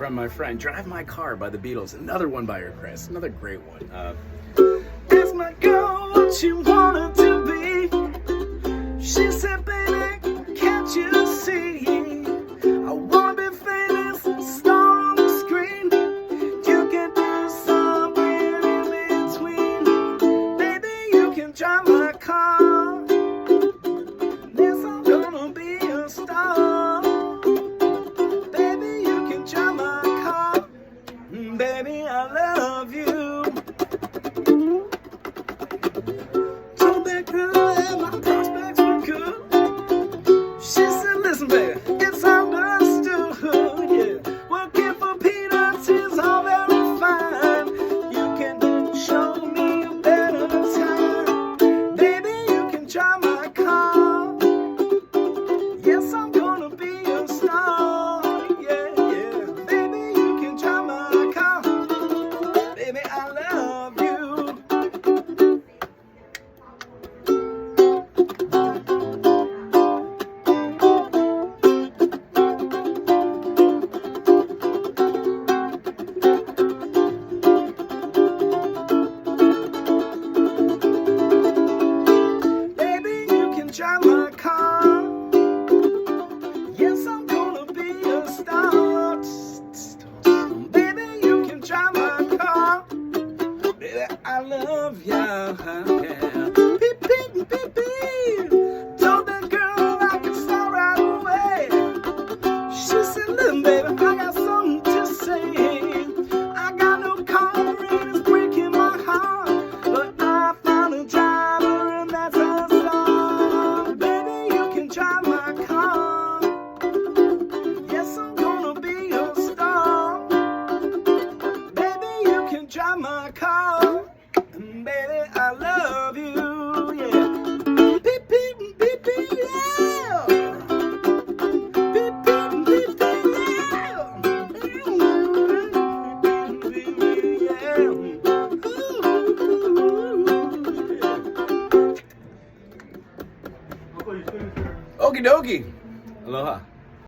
from my friend, Drive My Car by the Beatles. Another one by her, Chris. Another great one. Ask my girl what she wanted to be. She said, baby, can't you see? I wanna be famous, star on the screen. You can do something in between. Baby, you can drive my car. Yes, I'm gonna be a star. Baby, you can drive my car. Baby, I love you. Told that girl that my prospects were good. She said, listen, baby, it's understood. Yeah, working for peanuts is all very fine. You can show me a better time. Baby, you can drive my car. Yes, I'm gonna be a star. Yeah, yeah. Baby, you can drive my car. Baby, I love you. Drive my car. Yes, I'm gonna be a star. Baby, you can drive my car. Baby, I love ya. Yeah. Beep, beep, beep, beep. Told that girl I could start right away. She said, listen, baby, I got something to say. I got no car and it's breaking my heart, but I found a driver and that's a star. Baby, you can drive my car. Yes, I'm gonna be a star. Baby, you can drive my car. Baby, I love you. Yeah. Beep, beep, beep, beep, yeah. Beep, beep, beep, beep, yeah. Yeah. Okie dokie. Aloha.